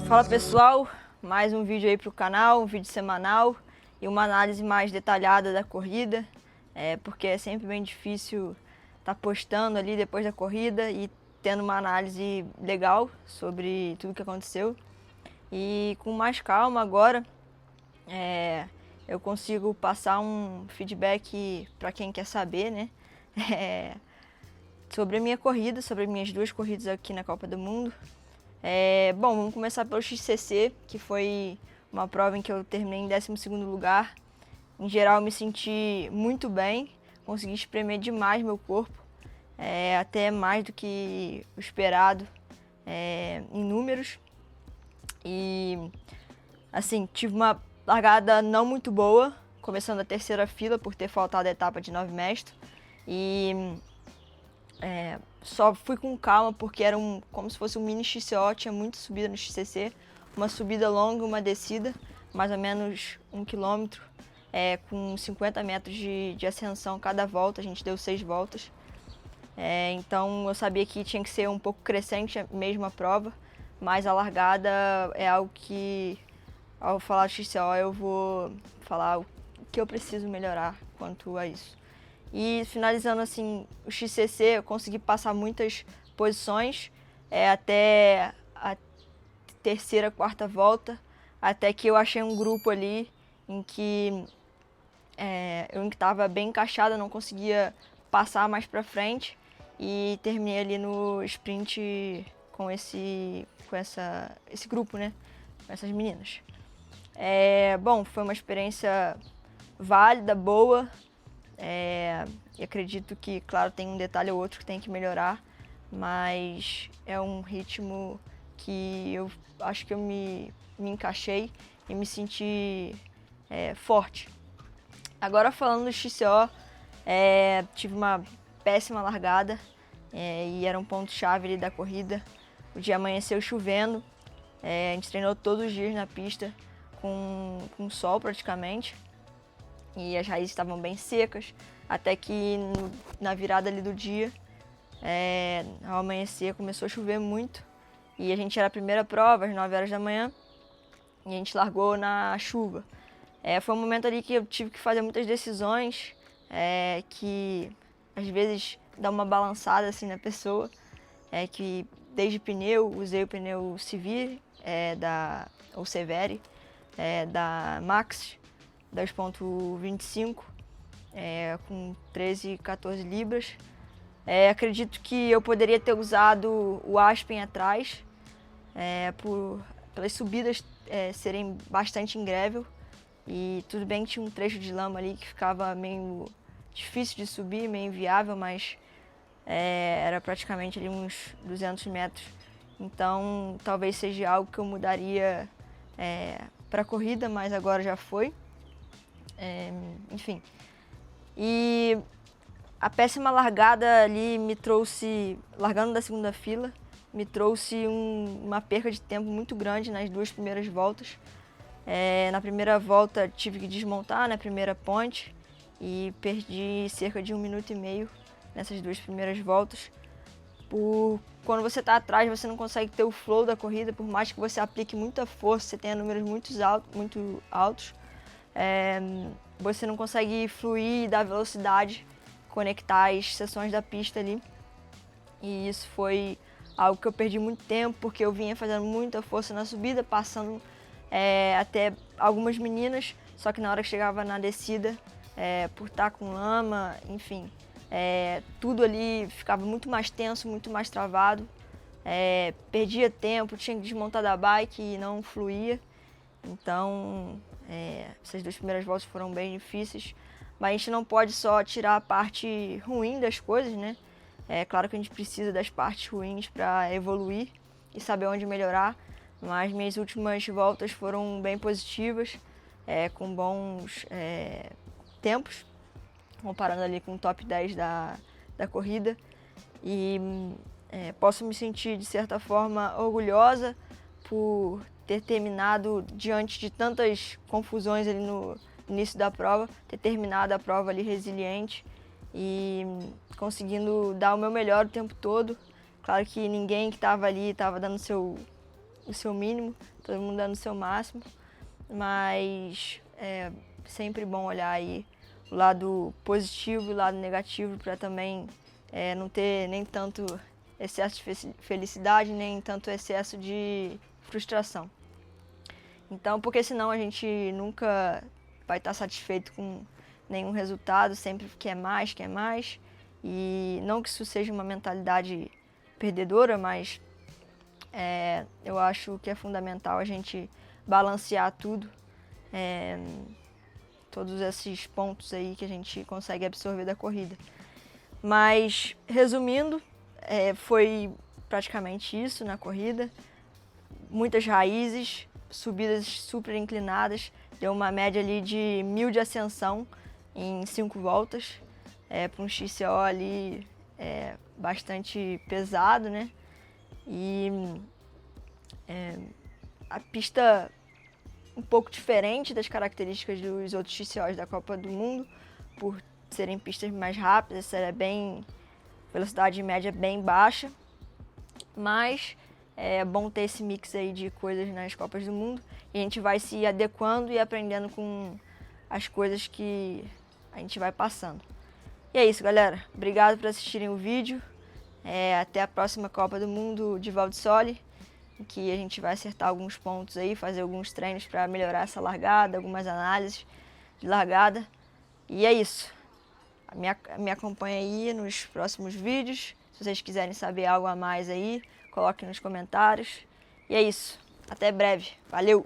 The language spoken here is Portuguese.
Fala pessoal, mais um vídeo aí pro canal, um vídeo semanal e uma análise mais detalhada da corrida, porque é sempre bem difícil estar postando ali depois da corrida e tendo uma análise legal sobre tudo que aconteceu. E com mais calma agora, eu consigo passar um feedback para quem quer saber, né? Sobre a minha corrida, sobre as minhas duas corridas aqui na Copa do Mundo. Bom, vamos começar pelo XCC, que foi uma prova em que eu terminei em 12º lugar. Em geral, eu me senti muito bem, consegui espremer demais meu corpo, até mais do que o esperado em números. E, assim, tive uma largada não muito boa, começando a terceira fila por ter faltado a etapa de 9 mestres. E só fui com calma porque era como se fosse um mini XCO, tinha muita subida no XCC, uma subida longa, uma descida, mais ou menos 1 quilômetro, com 50 metros de ascensão cada volta, a gente deu 6 voltas. Então eu sabia que tinha que ser um pouco crescente mesmo a prova, mas a largada é algo que, ao falar do XCO, eu vou falar o que eu preciso melhorar quanto a isso. E finalizando assim o XCC, eu consegui passar muitas posições até a terceira, quarta volta, até que eu achei um grupo ali em que eu estava bem encaixada, não conseguia passar mais para frente e terminei ali no sprint com esse grupo, né? Com essas meninas. Bom, foi uma experiência válida, boa. E acredito que, claro, tem um detalhe ou outro que tem que melhorar, mas é um ritmo que eu acho que eu me encaixei e me senti forte. Agora falando do XCO, tive uma péssima largada e era um ponto-chave ali da corrida. O dia amanheceu chovendo, a gente treinou todos os dias na pista com sol praticamente. E as raízes estavam bem secas, até que na virada ali do dia, ao amanhecer, começou a chover muito. E a gente era a primeira prova, às 9 horas da manhã, e a gente largou na chuva. Foi um momento ali que eu tive que fazer muitas decisões, que às vezes dá uma balançada assim na pessoa, que desde pneu, usei o pneu Civir, ou Severi, da Max, 2.25, com 13, 14 libras. Acredito que eu poderia ter usado o Aspen atrás, pelas subidas serem bastante ingrével. E tudo bem que tinha um trecho de lama ali que ficava meio difícil de subir, meio inviável, mas era praticamente ali uns 200 metros. Então talvez seja algo que eu mudaria para a corrida, mas agora já foi. Enfim, e a péssima largada ali me trouxe, largando da segunda fila, me trouxe uma perca de tempo muito grande nas duas primeiras voltas. Na primeira volta tive que desmontar na primeira ponte e perdi cerca de 1 minuto e meio nessas duas primeiras voltas. Quando você está atrás, você não consegue ter o flow da corrida, por mais que você aplique muita força, você tenha números muito altos. Você não consegue fluir e dar velocidade, conectar as seções da pista ali. E isso foi algo que eu perdi muito tempo, porque eu vinha fazendo muita força na subida, passando até algumas meninas, só que na hora que chegava na descida, por estar com lama, enfim, tudo ali ficava muito mais tenso, muito mais travado. Perdia tempo, tinha que desmontar da bike e não fluía. Então, essas duas primeiras voltas foram bem difíceis, mas a gente não pode só tirar a parte ruim das coisas, né? Claro que a gente precisa das partes ruins para evoluir e saber onde melhorar, mas minhas últimas voltas foram bem positivas, com bons tempos, comparando ali com o top 10 da corrida. E posso me sentir, de certa forma, orgulhosa por ter terminado diante de tantas confusões ali no início da prova, ter terminado a prova ali resiliente e conseguindo dar o meu melhor o tempo todo. Claro que ninguém que estava ali estava dando o seu mínimo, todo mundo dando o seu máximo, mas é sempre bom olhar aí o lado positivo e o lado negativo para também não ter nem tanto excesso de felicidade, nem tanto excesso de frustração. Então, porque senão a gente nunca vai estar satisfeito com nenhum resultado, sempre quer mais, quer mais. E não que isso seja uma mentalidade perdedora, mas eu acho que é fundamental a gente balancear tudo, todos esses pontos aí que a gente consegue absorver da corrida. Mas, resumindo, foi praticamente isso na corrida. Muitas raízes, subidas super inclinadas, deu uma média ali de 1.000 de ascensão em 5 voltas, para um XCO ali bastante pesado, né? E a pista um pouco diferente das características dos outros XCOs da Copa do Mundo, por serem pistas mais rápidas, essa é bem velocidade média bem baixa, mas é bom ter esse mix aí de coisas nas Copas do Mundo e a gente vai se adequando e aprendendo com as coisas que a gente vai passando. E é isso, galera. Obrigado por assistirem o vídeo. Até a próxima Copa do Mundo de Val di Sole, em que a gente vai acertar alguns pontos aí, fazer alguns treinos para melhorar essa largada, algumas análises de largada. E é isso. Me acompanha aí nos próximos vídeos. Se vocês quiserem saber algo a mais aí, coloquem nos comentários. E é isso. Até breve. Valeu!